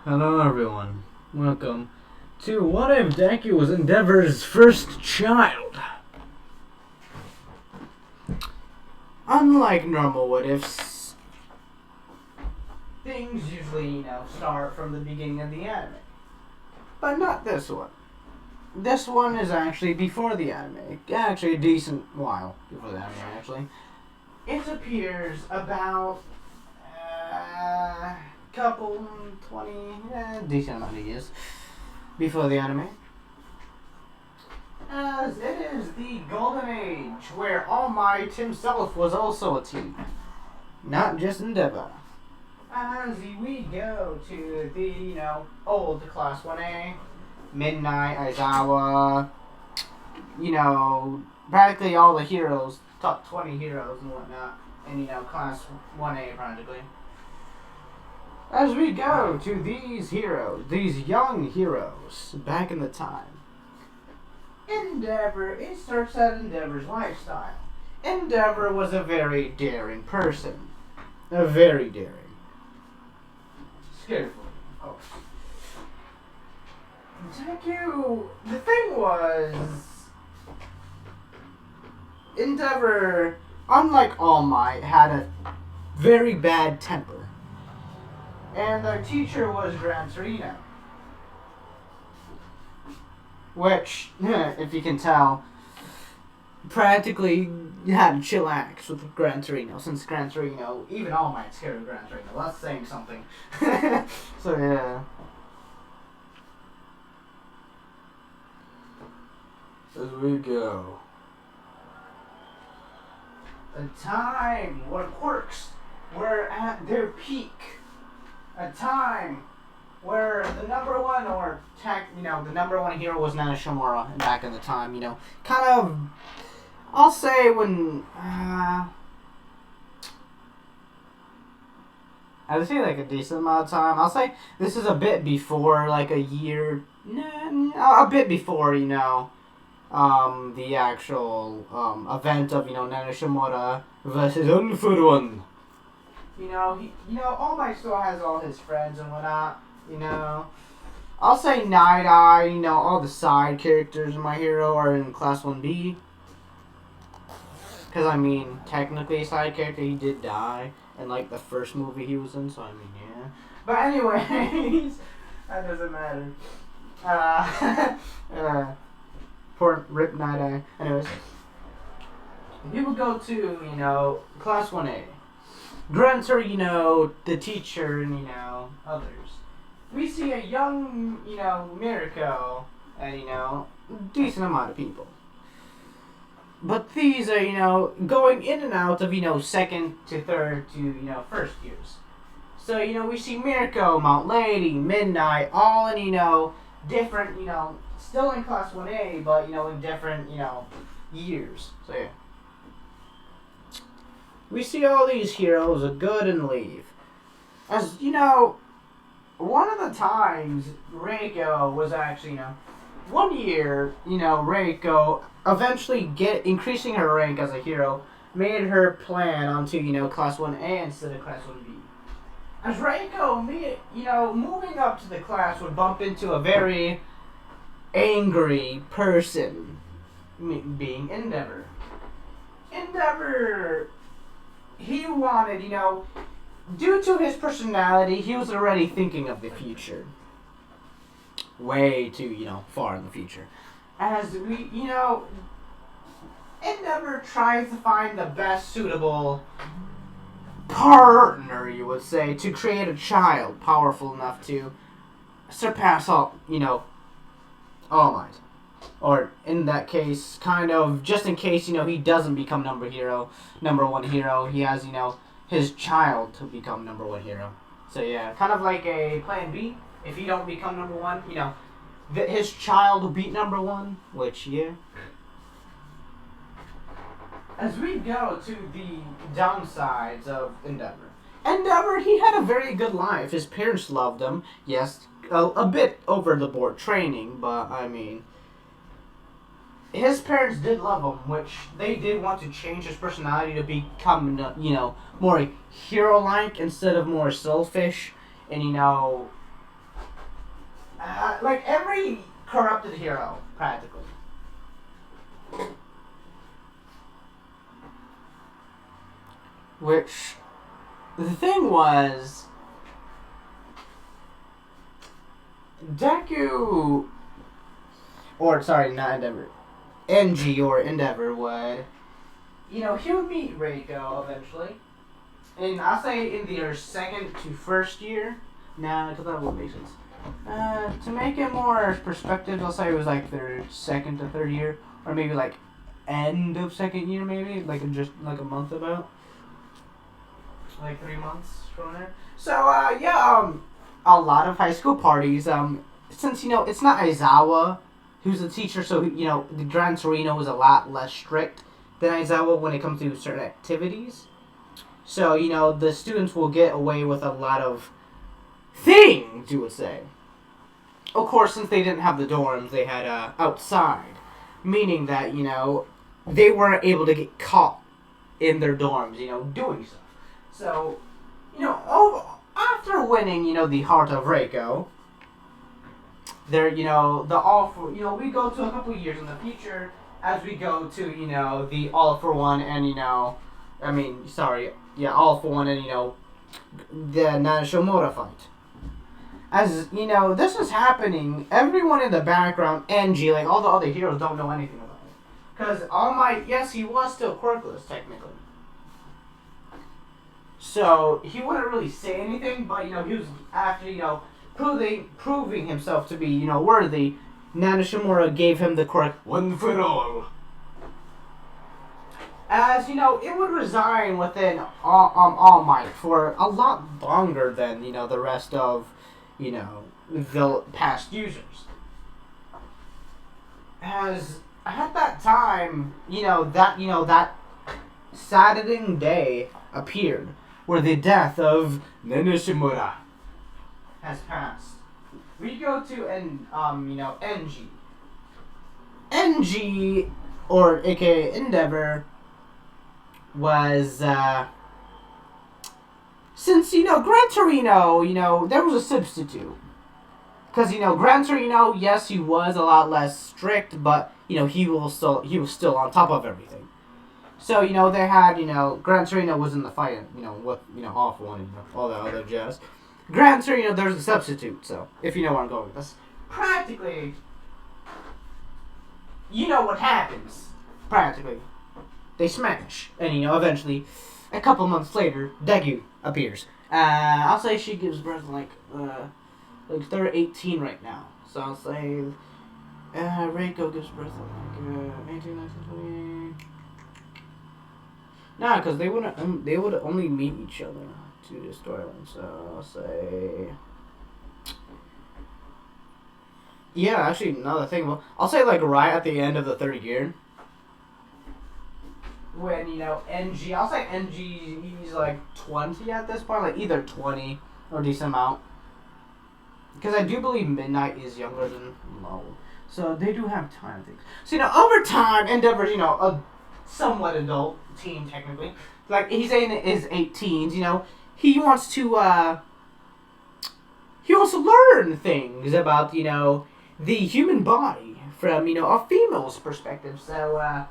Hello everyone. Welcome to What If Deku was Endeavor's first child? Unlike normal what ifs, things usually, start from the beginning of the anime. But not this one. This one is actually before the anime. Actually a decent while before the anime, actually. It appears about couple 20 decent amount of years before the anime, as it is the golden age where All Might himself was also a teen, not just Endeavor. As we go to the old class 1A, Midnight, Aizawa, practically all the heroes, top 20 heroes and whatnot, and class 1A practically. As we go to these heroes, these young heroes, back in the time, Endeavor, it starts at Endeavor's lifestyle. Endeavor was a very daring person. Very daring. Scared for him, of course. Deku, the thing was, Endeavor, unlike All Might, had a very bad temper. And their teacher was Gran Torino. Which, if you can tell, practically had to chillax with Gran Torino, since Gran Torino, even All Might scared of Gran Torino. That's saying something. So, yeah. As we go. A time where quirks were at their peak. A time where the number one the number one hero was Nana Shimura back in the time, kind of, I'll say when, I would say like a decent amount of time. I'll say this is a bit before, like a year, a bit before, the actual, event of, Nana Shimura versus Unfurun. All Might still has all his friends and whatnot, I'll say Night Eye, all the side characters in My Hero are in Class 1B. Because, technically a side character, he did die in, the first movie he was in, so, yeah. But anyways, that doesn't matter. Poor Rip Night Eye. Anyways. People go to, Class 1A. Gran Torino, the teacher, and, others. We see a young, Mirko, and, decent amount of people. But these are, going in and out of, second to third to, first years. So, we see Mirko, Mount Lady, Midnight, all in, different, still in Class 1A, but, in different, years. So, yeah. We see all these heroes are good and leave. As, one of the times Reiko was actually, one year, Reiko eventually increasing her rank as a hero made her plan onto, Class 1A instead of Class 1B. As Reiko, moving up to the class would bump into a very angry person, being Endeavor. Endeavor, he wanted, due to his personality, he was already thinking of the future. Way too, far in the future. As we, Endeavor tries to find the best suitable partner, you would say, to create a child powerful enough to surpass all Might. Or, in that case, kind of, just in case, he doesn't become number one hero, he has, his child to become number one hero. So, yeah, kind of like a plan B. If he don't become number one, his child will beat number one, which, yeah. As we go to the downsides of Endeavor. Endeavor, he had a very good life. His parents loved him. Yes, a bit over the board training, but, his parents did love him, which they did want to change his personality to become, more hero-like instead of more selfish and, like every corrupted hero, practically. Which, the thing was, Deku, or sorry, not Endeavor, NG or Endeavor would, he would meet Reiko eventually. And I'll say in their second to first year. Nah, because that would make sense. To make it more perspective, I'll say it was like their second to third year, or maybe like end of second year, maybe like just like a month about, like 3 months from there. So a lot of high school parties. Since it's not Aizawa who's the teacher, so the Gran Torino is a lot less strict than Aizawa when it comes to certain activities. So the students will get away with a lot of things, you would say. Of course, since they didn't have the dorms, they had outside, meaning that they weren't able to get caught in their dorms, doing stuff. So, after winning, the heart of Reiko, there, the all for, we go to a couple of years in the future as we go to, the all for one and, all for one and, the Nanashomura fight. As, this is happening, everyone in the background, NG, like all the other heroes don't know anything about it. Because All Might, yes, he was still quirkless, technically. So, he wouldn't really say anything, but, he was after, proving himself to be, worthy. Nanashimura gave him the quirk, one for all. As, it would resign within All Might for a lot longer than, the rest of, the past users. As, at that time, that saddening day appeared, where the death of Nanashimura has passed. We go to NG. NG, or aka Endeavor, was, since, Gran Torino, there was a substitute. Because, Gran Torino, yes, he was a lot less strict, but, he was still on top of everything. So, they had, Gran Torino was in the fight, with, all for one and all that other jazz. Gran Torino, there's a substitute, so, if you know where I'm going with this. Practically, what happens. Practically. They smash. And, eventually, a couple months later, Deku appears. I'll say she gives birth like they're 18 right now. So I'll say Reiko gives birth at 18, 19, 20. Nah, because they would only meet each other to the storyline. So I'll say, yeah, actually, another thing. I'll say like right at the end of the third year. When, NG, I'll say NG, he's like 20 at this point, like either 20 or a decent amount. Because I do believe Midnight is younger than Low. So they do have time things. So, over time, Endeavor's, a somewhat adult teen, technically. Like, he's in his 18s, he wants to learn things about, the human body from, a female's perspective. So,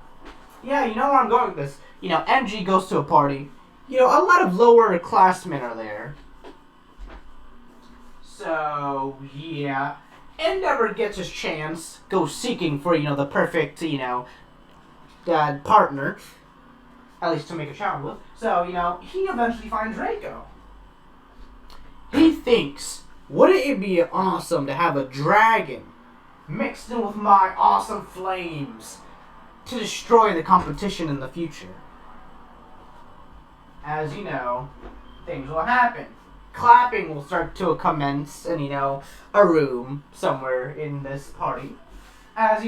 yeah, you know where I'm going with this. MG goes to a party. A lot of lower classmen are there. So, yeah. Endeavor gets his chance, goes seeking for, the perfect, partner. At least to make a child with. So, he eventually finds Reiko. He thinks, wouldn't it be awesome to have a dragon mixed in with my awesome flames to destroy the competition in the future? As things will happen. Clapping will start to commence in, a room somewhere in this party. As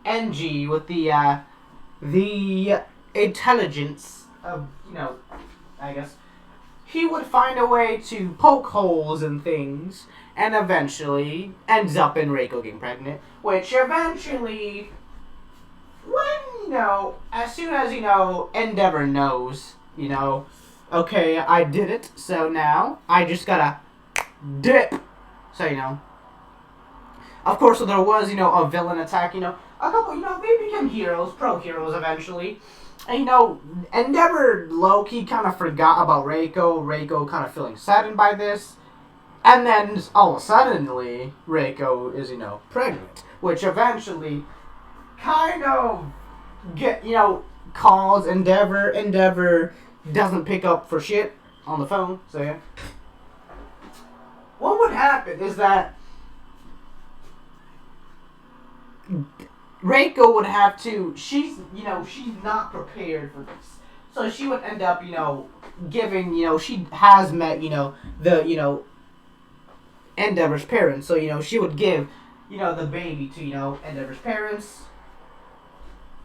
NG with the intelligence of, I guess, he would find a way to poke holes in things and eventually ends up in Reiko getting pregnant, which eventually, when, as soon as, Endeavor knows, okay, I did it, so now I just gotta dip. So, Of course, so there was, a villain attack, a couple, they became heroes, pro heroes eventually. And, Endeavor low-key kind of forgot about Reiko. Reiko kind of feeling saddened by this. And then, all of a suddenly, Reiko is, pregnant. Which eventually kind of calls Endeavor. Endeavor doesn't pick up for shit on the phone, so yeah. What would happen is that Reiko would have to, she's not prepared for this. So she would end up, giving, she has met, the, Endeavor's parents. So, she would give, the baby to, Endeavor's parents.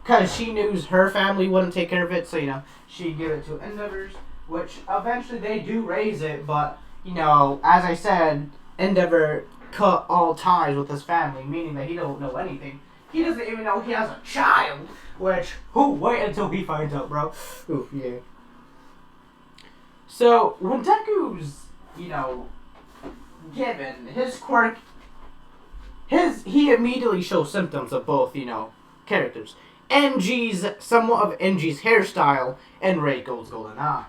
Because she knew her family wouldn't take care of it. So, she'd give it to Endeavor's. Which eventually they do raise it. But, as I said, Endeavor cut all ties with his family. Meaning that he don't know anything. He doesn't even know he has a child. Which, wait until he finds out, bro. Ooh, yeah. So, when Deku's, given his quirk, he immediately shows symptoms of both, characters. Somewhat of NG's hairstyle and Reiko's golden eyes.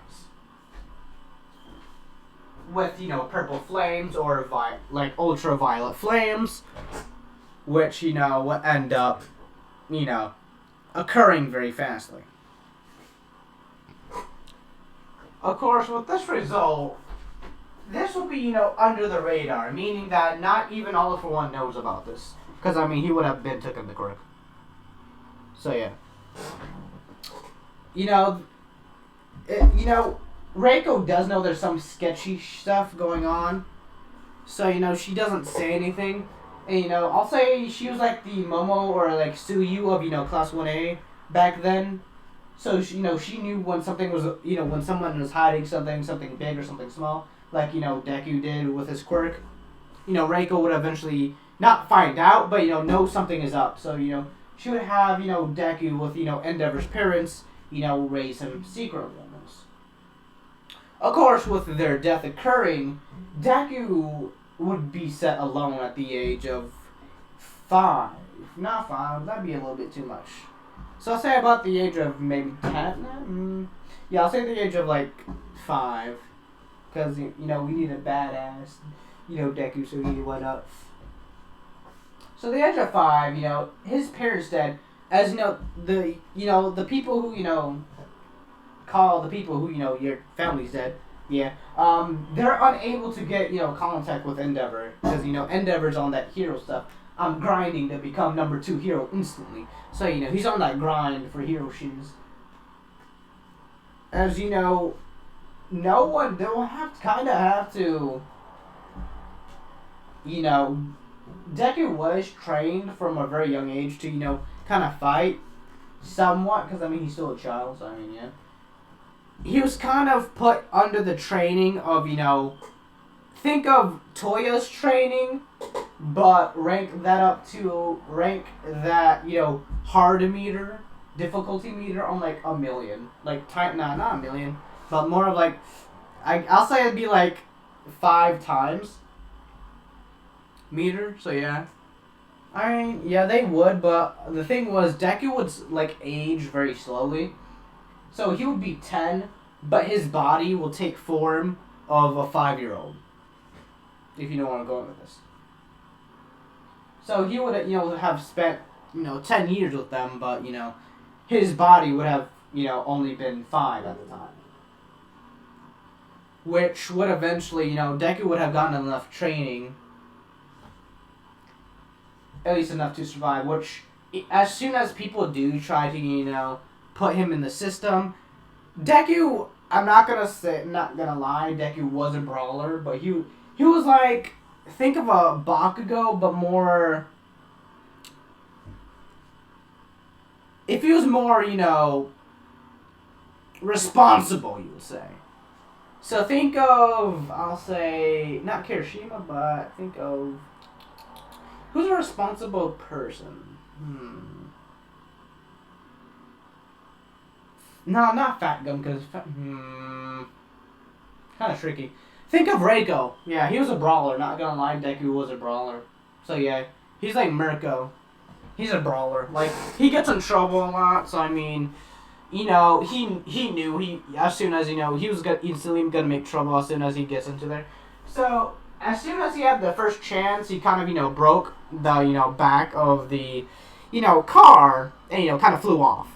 With, purple flames or ultraviolet flames, which, would end up, occurring very fastly. Of course, with this result, this will be, under the radar, meaning that not even All For One knows about this. Because, he would have been taken the quirk. So, yeah. Reiko does know there's some sketchy stuff going on. So, she doesn't say anything. And, I'll say she was like the Momo or like Suyu of, Class 1A back then. So, she knew when something was, when someone was hiding something big or something small. Like, Deku did with his quirk. Reiko would eventually not find out, but, know something is up. So, she would have, Deku with, Endeavor's parents, raise him secretly almost. Of course, with their death occurring, Deku would be set alone at the age of 5. Not 5, that'd be a little bit too much. So I'll say about the age of maybe 10? Yeah, I'll say the age of, 5. Because, we need a badass, Deku, so he went up. So the age of 5, his parents dead. As, the people who, call the people who, your family's dead. Yeah. They're unable to get, contact with Endeavor. Because, Endeavor's on that hero stuff. I'm grinding to become number 2 hero instantly. So, he's on that grind for hero shoes. As no one, they'll have to, Deku was trained from a very young age to, kind of fight somewhat, because, he's still a child, so, yeah. He was kind of put under the training of, think of Toya's training, but rank that, hard meter, difficulty meter on, 1 million. Not a million, but more of, I'll say it'd be, 5 times meter, so yeah. Yeah, they would, but the thing was, Deku would, age very slowly. So he would be 10, but his body will take form of a 5-year-old. If you know where I'm going with this. So he would, have spent, 10 years with them, but, his body would have, only been 5 at the time. Which would eventually, Deku would have gotten enough training, at least enough to survive, which, as soon as people do try to, put him in the system, Deku, I'm not gonna lie, Deku was a brawler, but he was think of a Bakugo, but more, if he was more, responsible, you would say. So think of, I'll say, not Kirishima, but think of, who's a responsible person? No, not Fat Gum, because kind of tricky. Think of Reiko. Yeah, he was a brawler. Not gonna lie, Deku was a brawler. So yeah, He's like Mirko. He's a brawler. Like, he gets in trouble a lot, so I mean, he knew as soon as he was instantly gonna make trouble as soon as he gets into there. So as soon as he had the first chance, he kind of broke the back of the car and kind of flew off.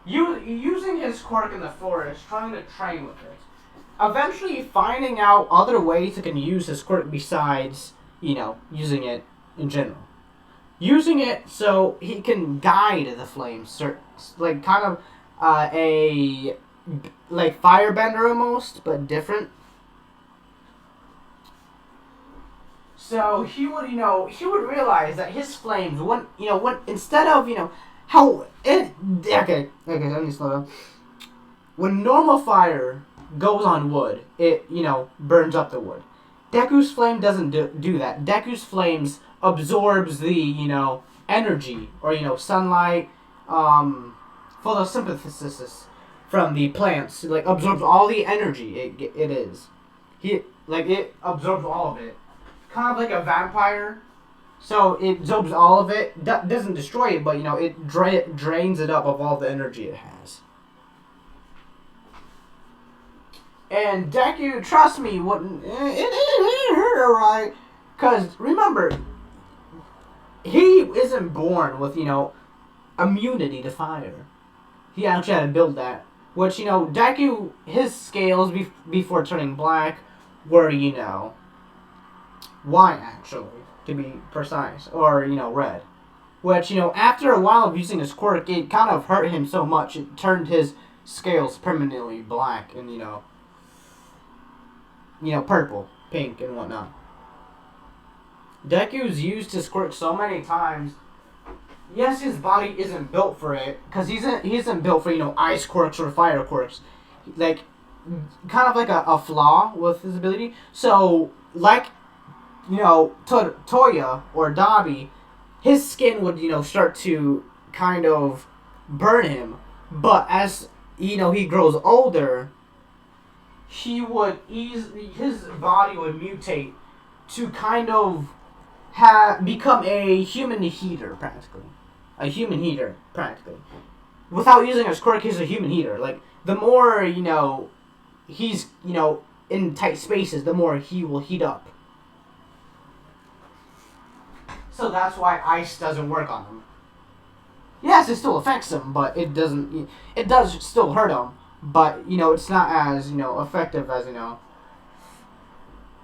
Using his quirk in the forest, trying to train with it. Eventually finding out other ways he can use his quirk besides, using it in general. Using it so he can guide the flames, like kind of a like firebender almost, but different. So he would realize that his flames, when instead of how it okay, let me slow down. When normal fire goes on wood, it burns up the wood. Deku's flame doesn't do that. Deku's flames absorbs the energy or sunlight, photosynthesis from the plants. Like absorbs all the energy it is. It absorbs all of it. Kind of like a vampire. So it absorbs all of it. Doesn't destroy it, but it drains it up of all the energy it has. And Deku, trust me, it hurt alright. Cause remember, he isn't born with immunity to fire. He actually had to build that. Which Deku, his scales before turning black were white actually, to be precise, or red. Which after a while of using his quirk, it kind of hurt him so much it turned his scales permanently black and purple, pink, and whatnot. Deku's used his quirk so many times. Yes, his body isn't built for it, because he isn't built for ice quirks or fire quirks. Like, kind of like a flaw with his ability. So, like Toya or Dabi, his skin would start to kind of burn him. But as he grows older, his body would mutate to kind of become a human heater practically. Without using his quirk, he's a human heater. Like, the more he's in tight spaces, the more he will heat up. So that's why ice doesn't work on him. Yes, it still affects him, but it doesn't. It does still hurt him, but it's not as effective as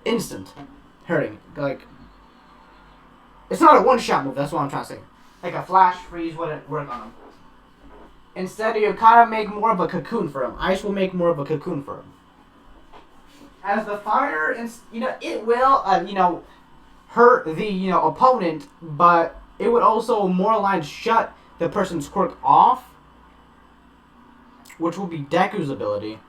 instant hurting. Like, it's not a one-shot move. That's what I'm trying to say. Like a flash freeze wouldn't work on him. Instead, you kind of make more of a cocoon for him. Ice will make more of a cocoon for him. As the fire, it will hurt the opponent, but it would also more or less shut the person's quirk off, which would be Deku's ability.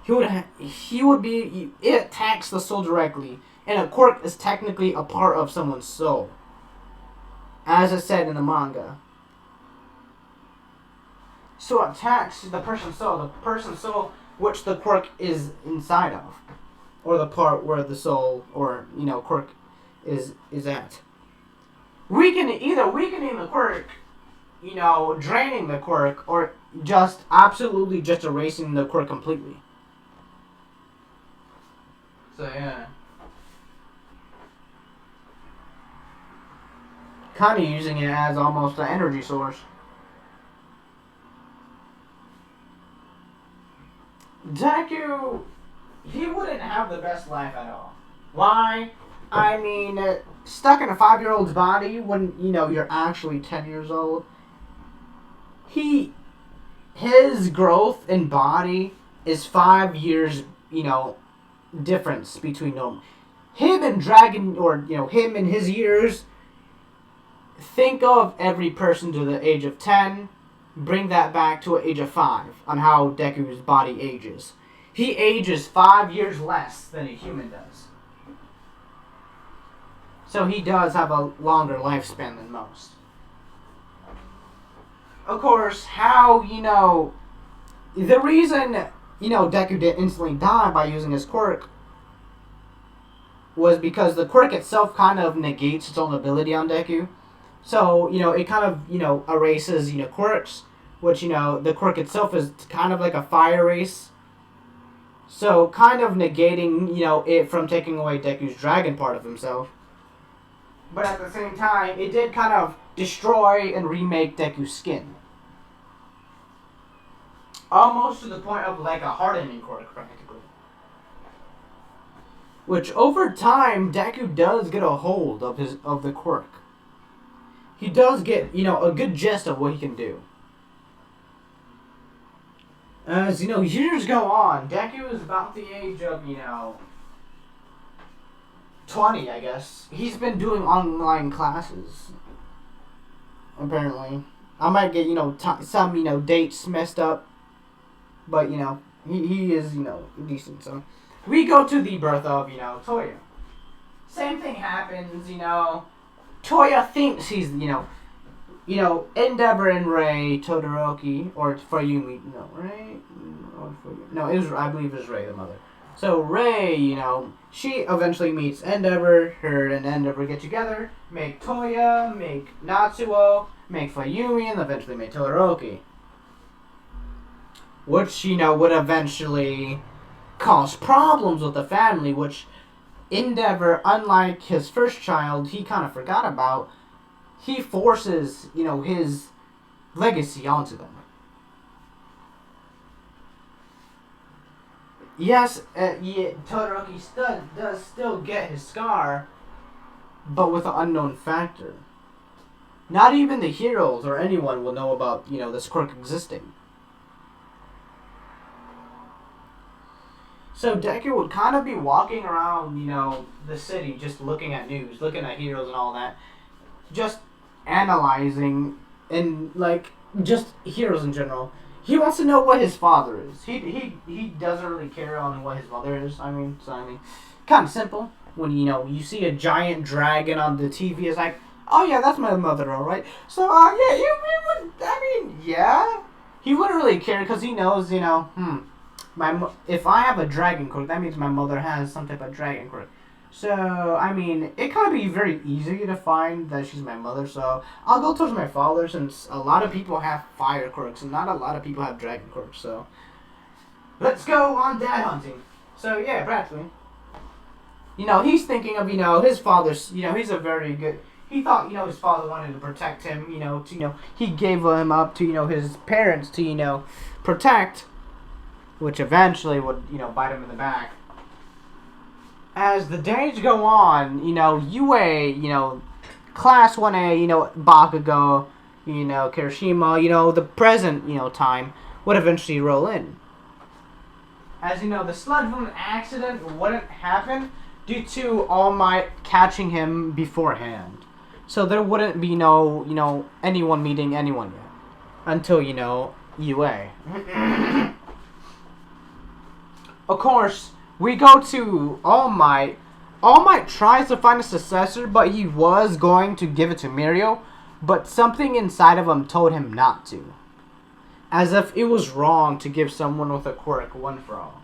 It attacks the soul directly, and a quirk is technically a part of someone's soul, as it said in the manga. So it attacks the person's soul which the quirk is inside of, or the part where the soul or quirk is at. Weakening the quirk, draining the quirk, or just absolutely just erasing the quirk completely. So yeah. Kind of using it as almost an energy source. Deku, he wouldn't have the best life at all. Why? I mean, stuck in a 5-year-old's body when, you're actually 10 years old. His growth in body is 5 years, difference between them. Him and Dragon, or, him and his years, think of every person to the age of 10, bring that back to an age of 5 on how Deku's body ages. He ages 5 years less than a human does. So he does have a longer lifespan than most. Of course, how, the reason, Deku didn't instantly die by using his quirk was because the quirk itself kind of negates its own ability on Deku. So, it kind of, erases, quirks, which, the quirk itself is kind of like a fire race. So, kind of negating, it from taking away Deku's dragon part of himself. But at the same time, it did kind of destroy and remake Deku's skin. Almost to the point of like a hardening quirk, practically. Which, over time, Deku does get a hold of the quirk. He does get, a good gist of what he can do. As, years go on, Deku is about the age of, 20, I guess. He's been doing online classes. Apparently. I might get, some, dates messed up. But, he is, decent, so. We go to the birth of, Toya. Same thing happens, Toya thinks he's, Endeavor and Ray Todoroki, or Fayumi, Ray? I believe it was Ray, the mother. So Ray, she eventually meets Endeavor, her and Endeavor get together, make Toya, make Natsuo, make Fayumi, and eventually make Todoroki. Which, would eventually cause problems with the family, which Endeavor, unlike his first child, he kind of forgot about. He forces, his legacy onto them. Yes, Todoroki does still get his scar, but with an unknown factor. Not even the heroes or anyone will know about, this quirk existing. So Deku would kind of be walking around, the city, just looking at news, looking at heroes and all that. Just analyzing and, just heroes in general. He wants to know what his father is. He doesn't really care on what his mother is. kind of simple. When, you see a giant dragon on the TV, it's like, oh yeah, that's my mother, alright. So, yeah, you would, yeah. He wouldn't really care because he knows, if I have a dragon quirk, that means my mother has some type of dragon quirk. So, it kind of be very easy to find that she's my mother, so I'll go towards my father since a lot of people have fire quirks and not a lot of people have dragon quirks, so let's go on dad hunting. So, yeah, practically. He's thinking of, his father's, he's a very good, he thought, his father wanted to protect him, he gave him up to, his parents to, protect, which eventually would, bite him in the back. As the days go on, UA, Class 1A, Bakugo, Kirishima, the present, time would eventually roll in. As the sludge balloon accident wouldn't happen due to All Might catching him beforehand. So there wouldn't be no, anyone meeting anyone yet. Until, UA. Of course, we go to All Might. All Might tries to find a successor, but he was going to give it to Mirio, but something inside of him told him not to. As if it was wrong to give someone with a quirk one for all.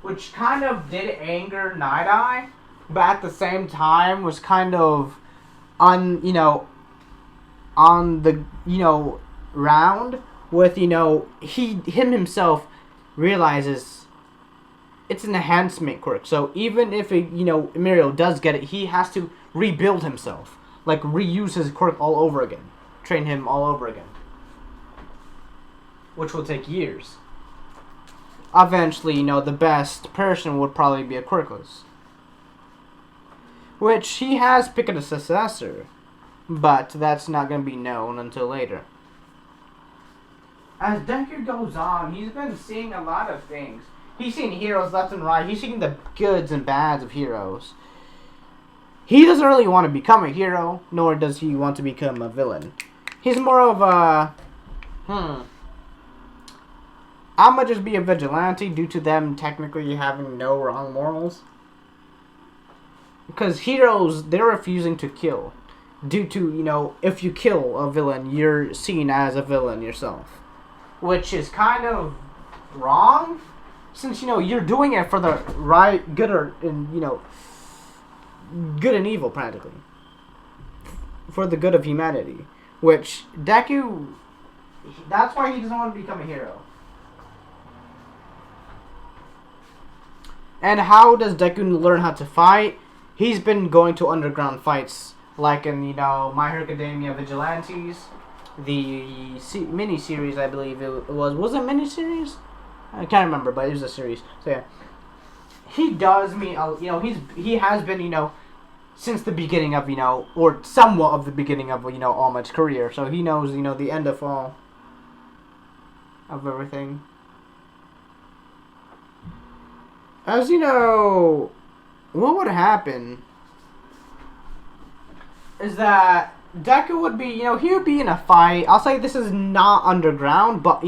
Which kind of did anger Night Eye, but at the same time was kind of on the, round with, himself realizes it's an enhancement quirk. So even if, Mirio does get it, he has to rebuild himself. Like, reuse his quirk all over again. Train him all over again. Which will take years. Eventually, the best person would probably be a quirkless. Which he has picked a successor. But that's not going to be known until later. As Deku goes on, he's been seeing a lot of things. He's seen heroes left and right. He's seen the goods and bads of heroes. He doesn't really want to become a hero, nor does he want to become a villain. He's more of a, I'ma just be a vigilante due to them technically having no wrong morals. Because heroes, they're refusing to kill. Due to, if you kill a villain, you're seen as a villain yourself. Which is kind of wrong. Since, you're doing it for the right, good, or, and, good and evil, practically. For the good of humanity. Which, Deku, that's why he doesn't want to become a hero. And how does Deku learn how to fight? He's been going to underground fights, like in, My Hero Academia Vigilantes, the mini-series, I believe it was. Was it a mini-series? I can't remember, but it was a series. So yeah. He does mean, he has been, since the beginning of, or somewhat of the beginning of, All Might's career. So he knows, the end of all of everything. As you know, what would happen is that Deku would be, he would be in a fight. I'll say this is not underground, but,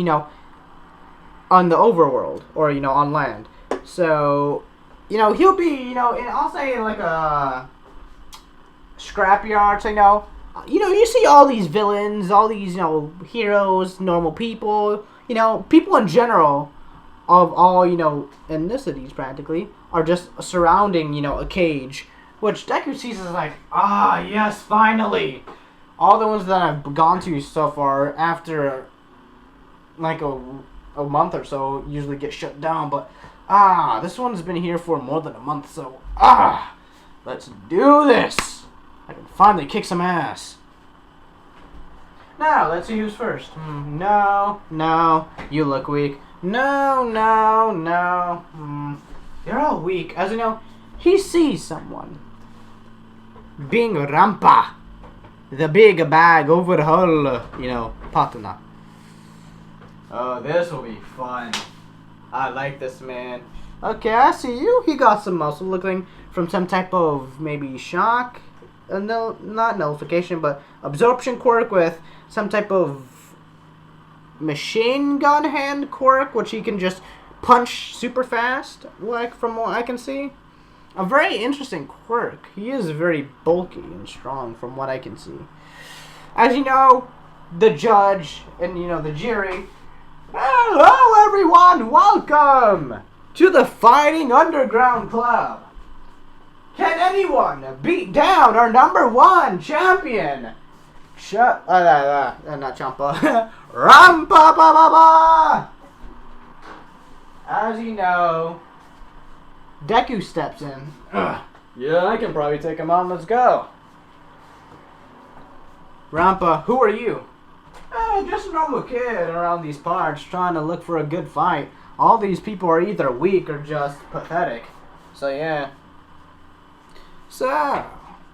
on the overworld, or, on land. So, he'll be, I'll say like a scrapyard, so, you see all these villains, all these, heroes, normal people, people in general of all, ethnicities practically, are just surrounding, a cage, which Deku sees as like, yes, finally! All the ones that I've gone to so far, after, like, a month or so, usually get shut down, but, this one's been here for more than a month, so, let's do this! I can finally kick some ass. Now, let's see who's first. No, you look weak. No. They're all weak. As you know, he sees someone. Being Rampa. The big bag overhaul, partner. Oh, this will be fun. I like this man. Okay, I see you. He got some muscle looking from some type of maybe shock. No, not nullification, but absorption quirk with some type of machine gun hand quirk, which he can just punch super fast, like from what I can see. A very interesting quirk. He is very bulky and strong from what I can see. As you know, the judge and the jury. Hello everyone, welcome to the Fighting Underground Club. Can anyone beat down our #1 champion? Not Champa. Rampa. As you know, Deku steps in. Yeah, I can probably take him on. Let's go. Rampa, who are you? Just a normal kid around these parts trying to look for a good fight. All these people are either weak or just pathetic. So yeah. So,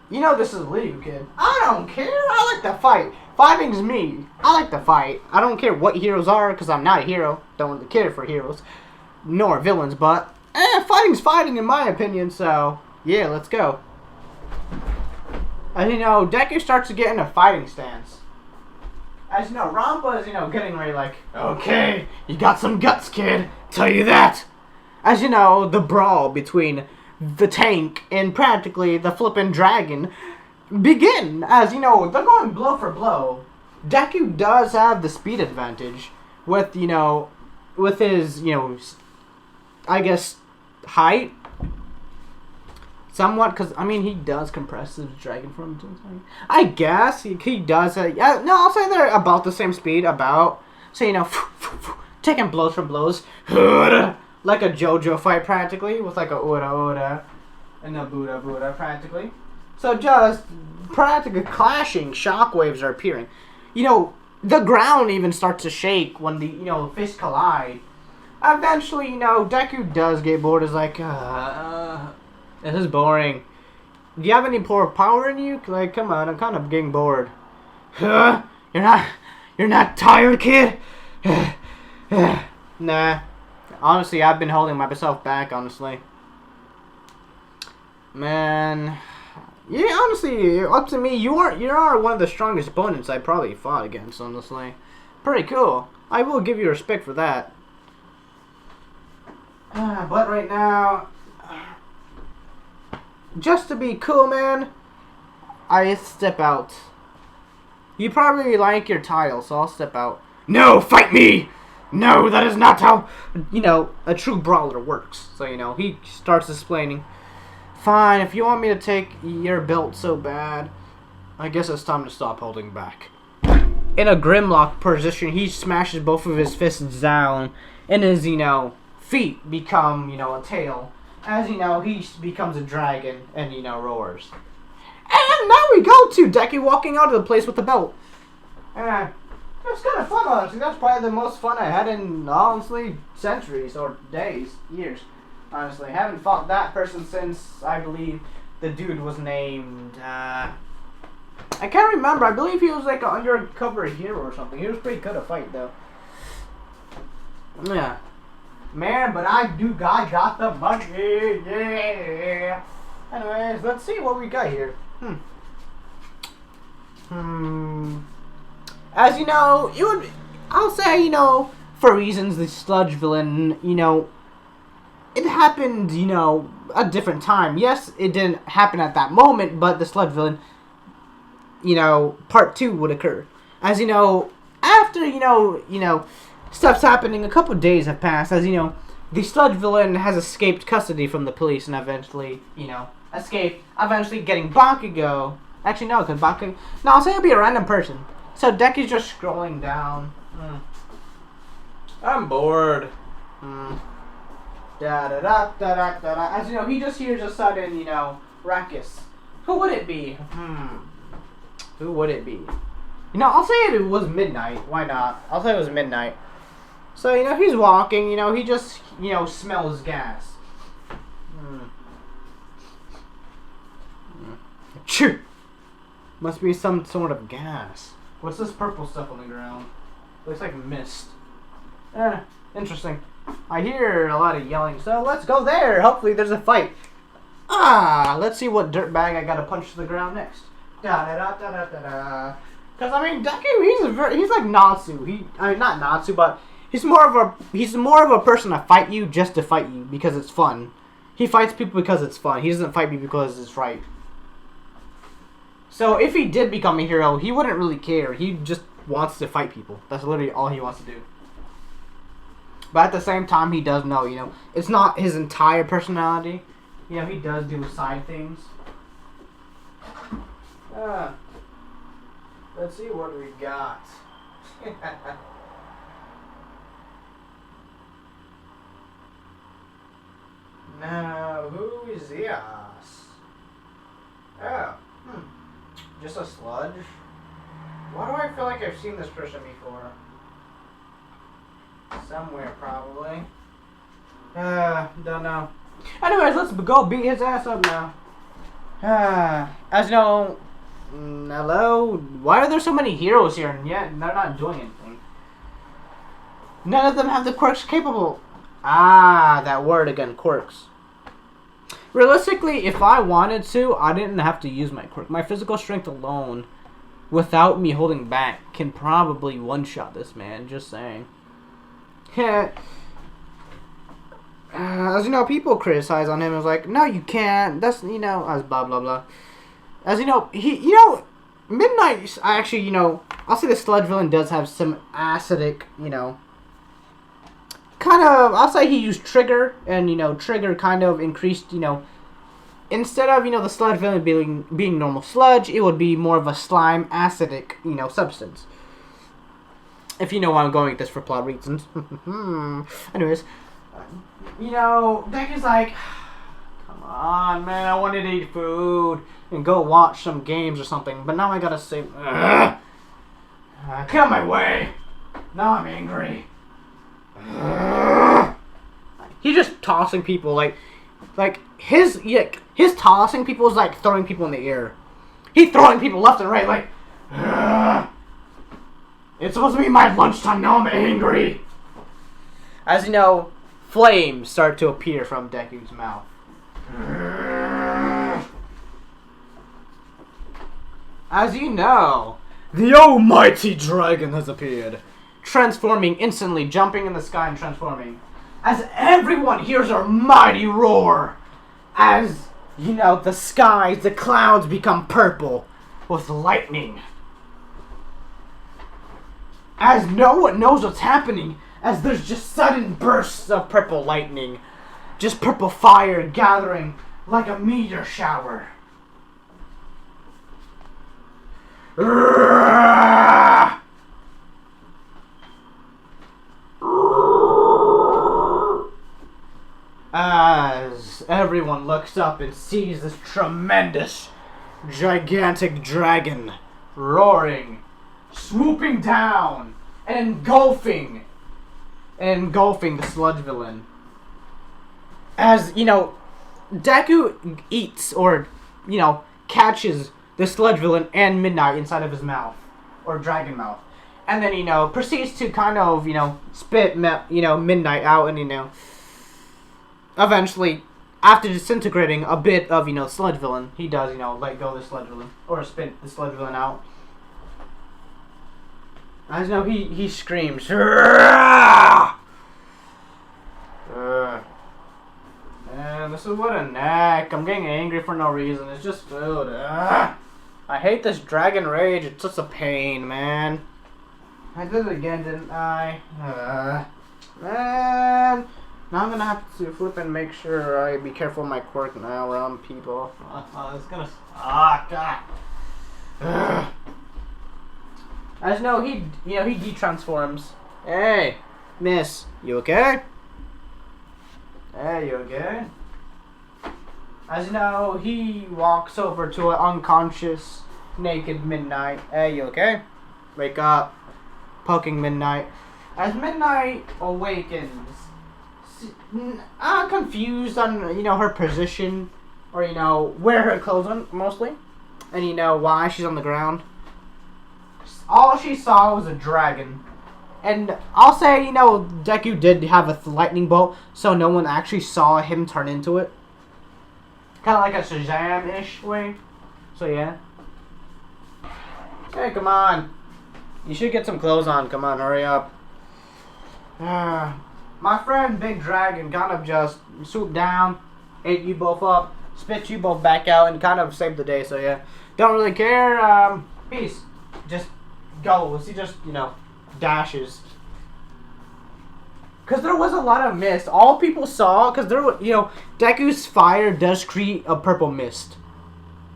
this is legal, kid. I don't care. I like to fight. Fighting's me. I like to fight. I don't care what heroes are, because I'm not a hero. Don't really care for heroes. Nor villains, but fighting's fighting in my opinion, so yeah, let's go. As you know, Deku starts to get in a fighting stance. As you know, Rampa is, getting ready like, okay, you got some guts, kid. Tell you that. As you know, the brawl between the tank and practically the flippin' dragon begin. As they're going blow for blow. Deku does have the speed advantage with, with his, I guess, height. Somewhat, because, he does compress his dragon form. I guess he does. I'll say they're about the same speed, so, taking blows for blows. Like a JoJo fight, practically, with like a Ura and a Buddha, practically. So just practically clashing shockwaves are appearing. The ground even starts to shake when the, fists collide. Eventually, Deku does get bored. Is like, this is boring. Do you have any more power in you? Like, come on, I'm kind of getting bored. You're not tired, kid? Nah. Honestly, I've been holding myself back, honestly. Man. Yeah, honestly, up to me, you are one of the strongest opponents I probably fought against, honestly. Pretty cool. I will give you respect for that. But right now, just to be cool, man, I step out. You probably like your title, so I'll step out. No, fight me! No, that is not how, a true brawler works. So, he starts explaining. Fine, if you want me to take your belt so bad, I guess it's time to stop holding back. In a Grimlock position, he smashes both of his fists down, and his, feet become, a tail. As, he becomes a dragon and, roars. And now we go to Deku walking out of the place with the belt. It's kind of fun, honestly. That's probably the most fun I had in, honestly, centuries or days, years. Honestly, haven't fought that person since, I believe, the dude was named, I can't remember. I believe he was like an undercover hero or something. He was pretty good at fight, though. Yeah. Man, but I got the money, yeah. Anyways, let's see what we got here. As you know, I'll say, for reasons, the sludge villain, it happened, a different time. Yes, it didn't happen at that moment, but the sludge villain, part 2 would occur. As you know, after, stuff's happening, a couple days have passed. As you know, the sludge villain has escaped custody from the police and eventually, eventually getting Bakugo. Actually, no, because Bakugo... No, I'll say it'll be a random person. So, Deku's just scrolling down. I'm bored. Da-da-da-da-da-da-da. As you know, he just hears a sudden, ruckus. Who would it be? Who would it be? I'll say it was midnight. Why not? I'll say it was midnight. So, he's walking, he just, smells gas. Choo! Must be some sort of gas. What's this purple stuff on the ground? Looks like mist. Interesting. I hear a lot of yelling, so let's go there. Hopefully there's a fight. Let's see what dirtbag I gotta punch to the ground next. Da-da-da-da-da-da-da. Because, Deku, he's like Natsu. Not Natsu, but he's more of a person to fight you just to fight you because it's fun. He fights people because it's fun. He doesn't fight me because it's right. So if he did become a hero, he wouldn't really care. He just wants to fight people. That's literally all he wants to do. But at the same time, he does know, it's not his entire personality. He does do side things. Let's see what we got. Now, who is this? Oh, just a sludge? Why do I feel like I've seen this person before? Somewhere, probably. Don't know. Anyways, let's go beat his ass up now. As you know, hello? Why are there so many heroes here and yet they're not doing anything? None of them have the quirks capable. That word again, quirks. Realistically, if I wanted to, I didn't have to use my quirk. My physical strength alone, without me holding back, can probably one-shot this man, just saying. As you know, people criticize on him as like, no, you can't. That's, as blah, blah, blah. As you know, Midnight, actually, I'll say the sludge villain does have some acidic, kind of, I'll say he used Trigger, and, Trigger kind of increased, instead of, the sludge villain being normal sludge, it would be more of a slime, acidic, substance. If you know why I'm going with this for plot reasons. Anyways, Deku's like, come on, man, I wanted to eat food and go watch some games or something, but now I gotta say, get out of my way. Now I'm angry. He's just tossing people like his tossing people is like throwing people in the air. He's throwing people left and right like. It's supposed to be my lunchtime. Now I'm angry. As you know, flames start to appear from Deku's mouth. As you know, the almighty dragon has appeared, transforming instantly, jumping in the sky and transforming. As everyone hears a mighty roar, as, the skies, the clouds become purple with lightning. As no one knows what's happening, as there's just sudden bursts of purple lightning, just purple fire gathering like a meteor shower. As everyone looks up and sees this tremendous, gigantic dragon roaring, swooping down, and engulfing the sludge villain. As, you know, Deku eats or, you know, catches the sludge villain and Midnight inside of his mouth, or dragon mouth. And then, you know, proceeds to kind of, you know, spit, you know, Midnight out and, you know, eventually, after disintegrating a bit of, you know, sludge villain, he does, you know, let go of the sludge villain, or spit the sludge villain out. As you know, he screams. Man, this is what a neck. I'm getting angry for no reason. It's just food. I hate this dragon rage. It's just a pain, man. I did it again, didn't I? Man. Now I'm gonna have to flip and make sure I be careful of my quirk now around people. It's gonna. God. As you know, he de-transforms. Hey, miss, you okay? Hey, you okay? As you know, he walks over to an unconscious, naked Midnight. Hey, you okay? Wake up. Poking Midnight. As Midnight awakens, confused on, you know, her position, or, you know, where her clothes are mostly, and, you know, why she's on the ground. All she saw was a dragon. And I'll say, you know, Deku did have a lightning bolt, so no one actually saw him turn into it. Kind of like a Shazam-ish way. So, yeah. Hey, come on. You should get some clothes on. Come on, hurry up. My friend Big Dragon kind of just swooped down, ate you both up, spit you both back out, and kind of saved the day. So, yeah. Don't really care. Peace. Just goes. He just, you know, dashes. Because there was a lot of mist. All people saw, because there was, you know, Deku's fire does create a purple mist.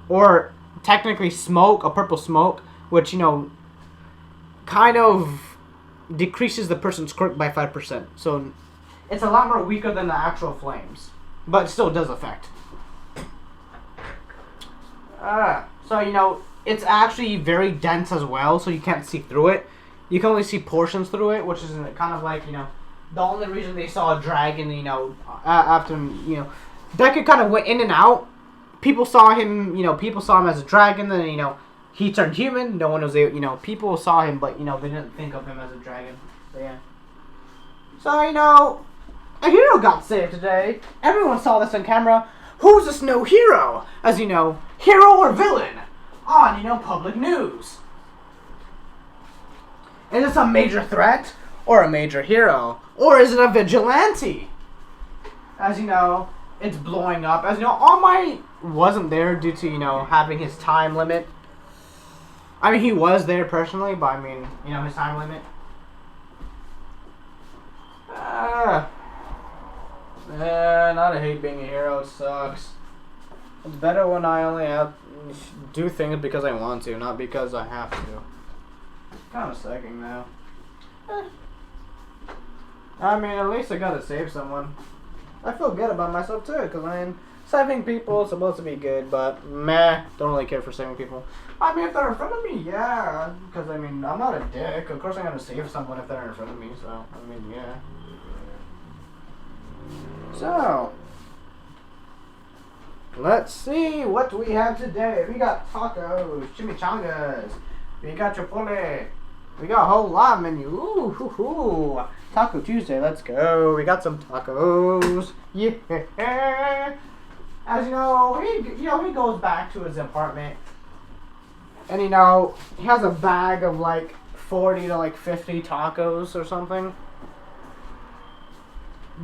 Or technically smoke, a purple smoke, which, you know, kind of decreases the person's quirk by 5%. So it's a lot more weaker than the actual flames. But it still does affect. So, you know, it's actually very dense as well, so you can't see through it. You can only see portions through it, which is kind of like, you know, the only reason they saw a dragon, you know, after, you know, Deku kind of went in and out. People saw him, you know, people saw him as a dragon, then, you know, he turned human. No one was able, you know, people saw him, but, you know, they didn't think of him as a dragon. So, yeah. So, you know, a hero got saved today. Everyone saw this on camera. Who's this new hero? As you know, hero or villain? On, you know, public news. Is this a major threat or a major hero? Or is it a vigilante? As you know, it's blowing up. As you know, All Might wasn't there due to, you know, having his time limit. I mean, he was there personally, but I mean, you know, his time limit. Man, I hate being a hero. It sucks. It's better when I only have do things because I want to, not because I have to. Kind of sucking now. I mean, at least I gotta save someone. I feel good about myself too, because I mean, saving people is supposed to be good, but meh, don't really care for saving people. I mean, if they're in front of me, yeah, because I mean, I'm not a dick. Of course I'm gonna save someone if they're in front of me, so, I mean, yeah. So, let's see what we have today. We got tacos, chimichangas, we got chipotle, we got a whole lot of menu. Ooh, hoo, hoo. Taco Tuesday, let's go. We got some tacos. Yeah. As you know, he goes back to his apartment, and you know, he has a bag of like 40 to like 50 tacos or something.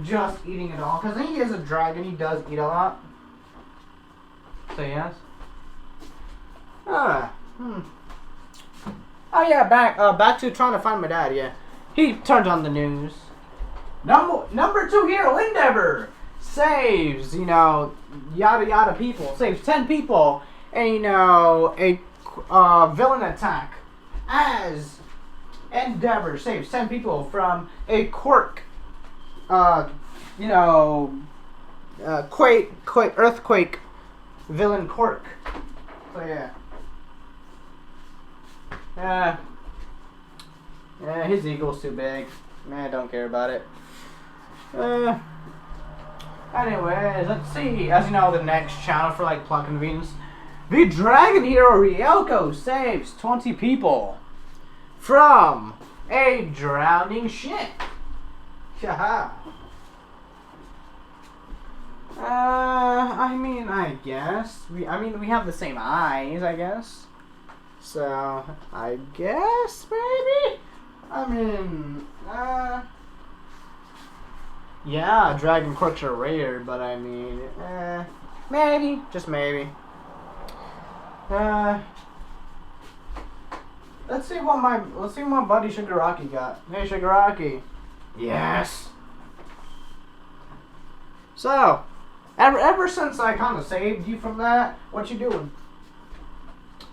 Just eating it all, because he is a dragon. He does eat a lot. So yes. Oh yeah, back to trying to find my dad. Yeah, he turned on the news. Number 2 hero endeavor saves, yada yada people, saves 10 people, and, a villain attack. As Endeavor saves 10 people from a quirk, earthquake villain quirk. So yeah. His eagle's too big. Man, don't care about it. Anyways, let's see. As you know, the next channel for like plot convenience, the Dragon Hero Ryoko saves 20 people from a drowning ship. Haha. I guess we have the same eyes, I guess. So I guess maybe. Yeah, dragon quirks are rare, but maybe, just maybe. Let's see what my buddy Shigaraki got. Hey Shigaraki. Yes. So, ever since I kind of saved you from that, what you doing?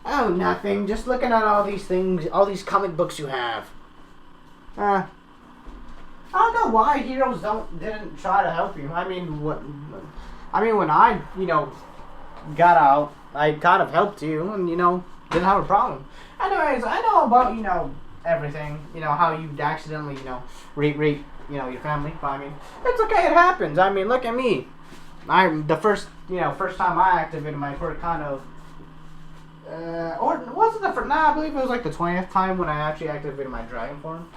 Oh, nothing. Just looking at all these things, all these comic books you have. I don't know why heroes didn't try to help you. When I got out, I kind of helped you, and didn't have a problem. Anyways, I know about everything. How you accidentally rape your family. But it's okay. It happens. Look at me. I'm the first time I activated my quirk kind of. Or was it the first? Nah, I believe it was like the 20th time when I actually activated my dragon form.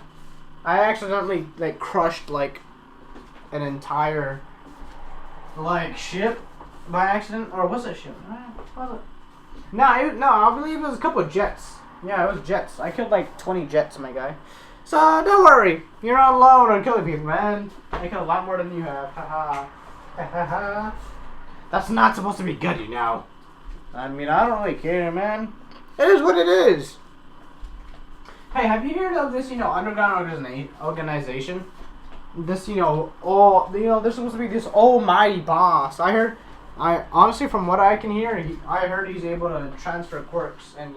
I accidentally crushed an entire ship by accident, or was it a ship? Was it? No, I believe it was a couple of jets. Yeah, it was jets. I killed 20 jets, my guy. So don't worry, you're not alone on killing people, man. I killed a lot more than you have. Haha. That's not supposed to be good, I don't really care, man. It is what it is. Hey, have you heard of this, underground organization? This, there's supposed to be this almighty boss. Honestly, from what I can hear, I heard he's able to transfer quirks and,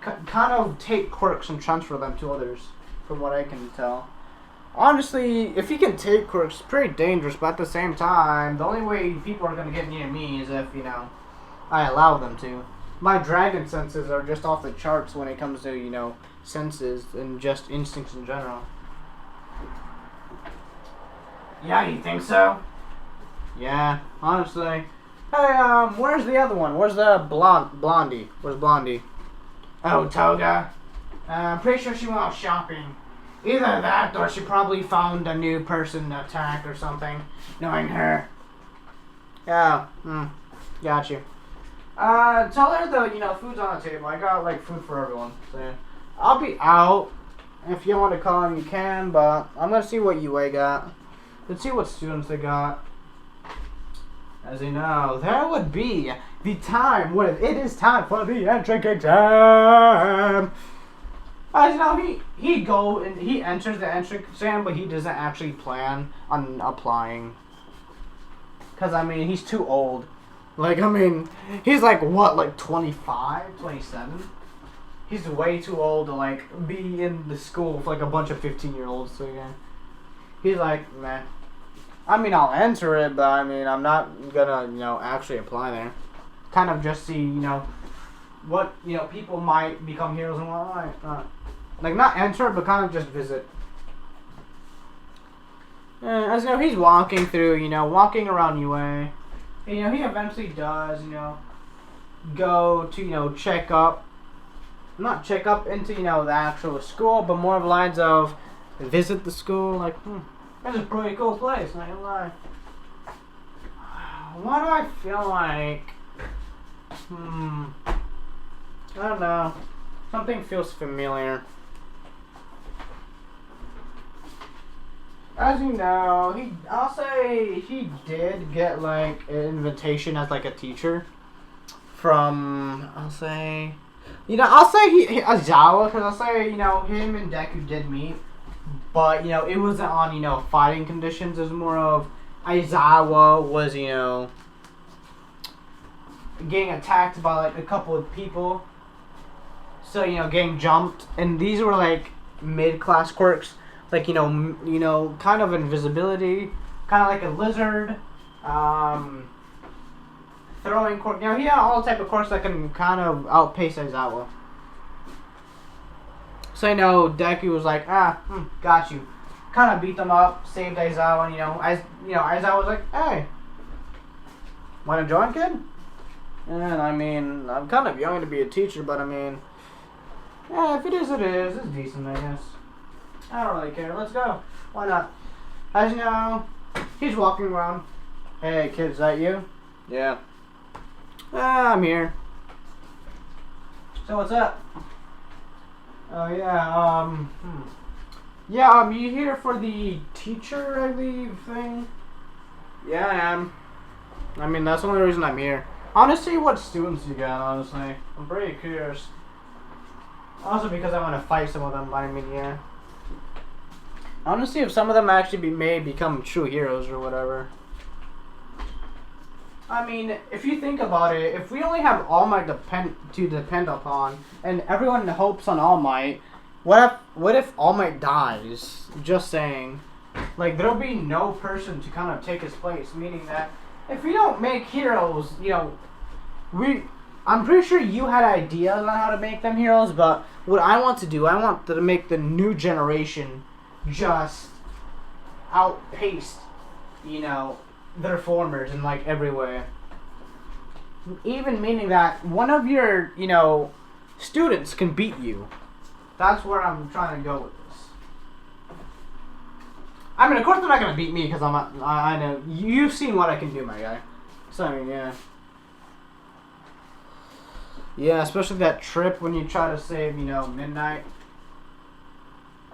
kind of take quirks and transfer them to others, from what I can tell. Honestly, if he can take quirks, it's pretty dangerous, but at the same time, the only way people are going to get near me is if, I allow them to. My dragon senses are just off the charts when it comes to, senses and just instincts in general. Yeah, you think so? Yeah, honestly. Hey, where's the other one? Where's the Blondie? Where's Blondie? Oh, Toga. I'm pretty sure she went out shopping. Either that or she probably found a new person to attack or something, knowing her. Yeah, got you. Tell her the, food's on the table. I got, food for everyone. So, yeah. I'll be out. If you want to call him, you can, but I'm going to see what UA got. Let's see what students they got. As you know, there would be the time when it is time for the entrance exam. As you know, he enters the entrance exam, but he doesn't actually plan on applying. Because, he's too old. He's what, 25, 27? He's way too old to, be in the school with, a bunch of 15-year-olds. So, yeah. He's meh. I'll enter it, but, I'm not gonna, actually apply there. Kind of just see, what, people might become heroes and what might not. Not enter, but kind of just visit. As you know, he's walking through, walking around UA. And, he eventually does, go to, check up. Not check up into, the actual school, but more of lines of visit the school. That's a pretty cool place, not gonna lie. Why do I feel like... I don't know. Something feels familiar. As you know, I'll say he did get an invitation as a teacher from, I'll say Azawa, because I'll say, him and Deku did meet, but, it wasn't on, fighting conditions. It was more of, Aizawa was, getting attacked by like a couple of people. So, getting jumped. And these were like mid-class quirks. Like, kind of invisibility. Kind of like a lizard. Throwing quirk. He had all type of quirks that can kind of outpace Aizawa. So, Deku was like, got you. Kind of beat them up, saved Aizawa, and, Aizawa was like, hey, want to join, kid? And, I'm kind of young to be a teacher, but, if it is, it is. It's decent, I guess. I don't really care. Let's go. Why not? As you know, he's walking around. Hey, kid, is that you? Yeah. I'm here. So, what's up? Oh, yeah, Yeah, you here for the teacher, I believe, thing? Yeah, I am. That's the only reason I'm here. I want to see what students you got, honestly. I'm pretty curious. Also because I want to fight some of them, but yeah. I want to see if some of them actually may become true heroes or whatever. If you think about it, if we only have All Might to depend upon, and everyone hopes on All Might, what if All Might dies? Just saying. Like, there'll be no person to kind of take his place, meaning that if we don't make heroes, I'm pretty sure you had ideas on how to make them heroes, but what I want to do, I want to make the new generation just outpace, their formers in like every way. Even meaning that one of your, students can beat you. That's where I'm trying to go with this. Of course they're not gonna beat me because I know you've seen what I can do, my guy. So yeah. Yeah, especially that trip when you try to save, Midnight.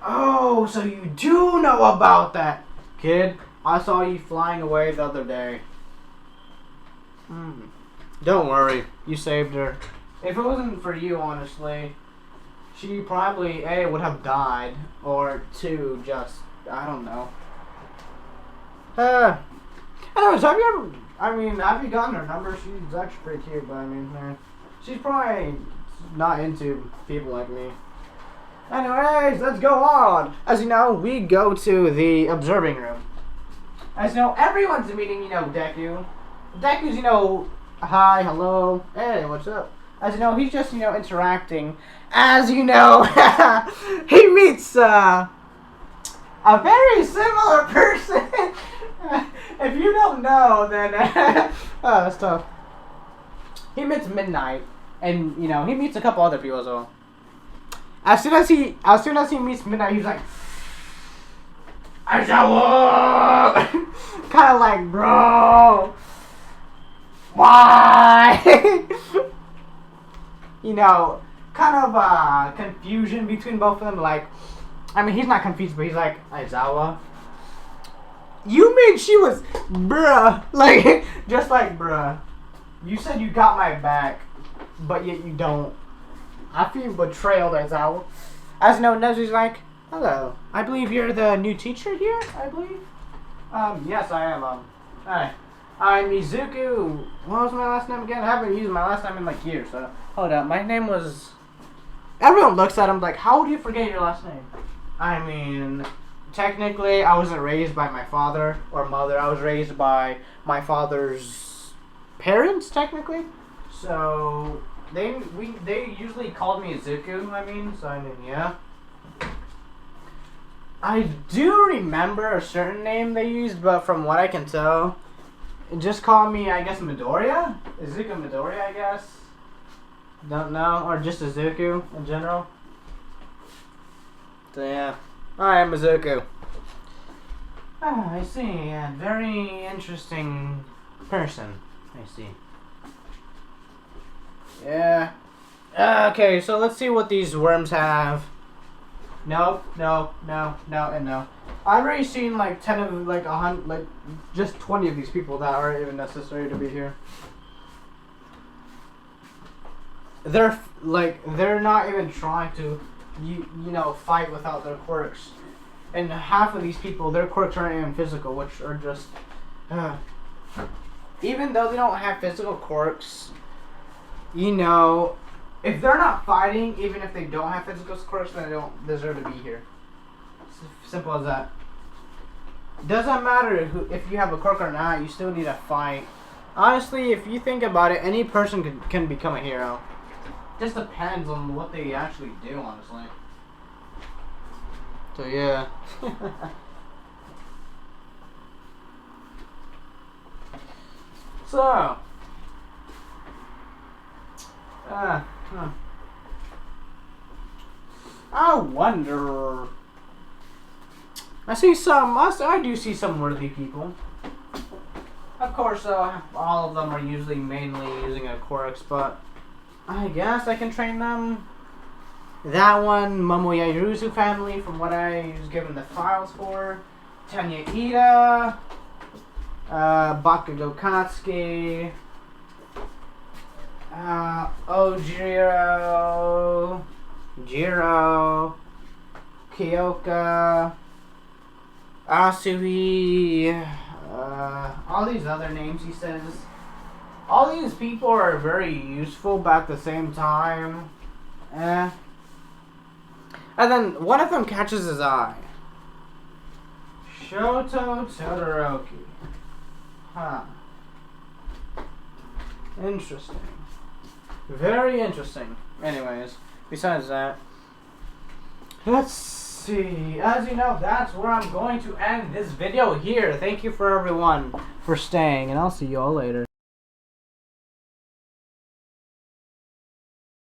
Oh, so you do know about that, kid. I saw you flying away the other day. Don't worry, you saved her. If it wasn't for you, honestly, she probably, A, would have died, or 2, just, I don't know. Anyways, have you gotten her number? She's actually pretty cute, but she's probably not into people like me. Anyways, let's go on. As you know, we go to the observing room. As you know, everyone's meeting, Deku. Deku's, hi, hello, hey, what's up? As you know, he's just, interacting. As you know, he meets, a very similar person. If you don't know, then, oh, that's tough. He meets Midnight, and, he meets a couple other people as well. As soon as he meets Midnight, he's like, Aizawa! Kind of like, bro, why? Kind of confusion between both of them. Like, he's not confused, but he's like, Aizawa, you mean she was, bruh? Like, just like, bruh, you said you got my back, but yet you don't. I feel betrayed, Aizawa. As you know, Nezu's like, hello, I believe you're the new teacher here, I believe? Yes, I am, hi. I'm Izuku. What was my last name again? I haven't used my last name in like years, so. Hold up, my name was... Everyone looks at him like, how would you forget your last name? Technically, I wasn't raised by my father or mother. I was raised by my father's parents, technically. So, they usually called me Izuku, so yeah. I do remember a certain name they used, but from what I can tell, just call me, I guess, Midoriya? Izuku Midoriya, I guess. Don't know, or just Izuku in general. So yeah, I am Izuku. Oh, I see. Yeah, very interesting person. I see. Yeah. Okay, so let's see what these worms have. No, and no. I've already seen like 10 of like 100, like just 20 of these people that aren't even necessary to be here. They're not even trying to, fight without their quirks. And half of these people, their quirks aren't even physical, which are just Even though they don't have physical quirks, you know, if they're not fighting, even if they don't have physical quirks, then they don't deserve to be here. Simple as that. Doesn't matter if you have a quirk or not, you still need to fight. Honestly, if you think about it, any person can become a hero. Just depends on what they actually do, honestly. So yeah. So. I wonder. I do see some worthy people. Of course, all of them are usually mainly using a quirks, but I guess I can train them. That one, Momoyairuzu family, from what I was given the files for. Tanya Ida, Bakugo Katsuki, Ojiro, Jiro, Kyoka, Asui, all these other names he says. All these people are very useful, but at the same time, And then one of them catches his eye. Shoto Todoroki. Huh. Interesting. Very interesting. Anyways, besides that, let's see. As you know, that's where I'm going to end this video here. Thank you for everyone for staying, and I'll see you all later.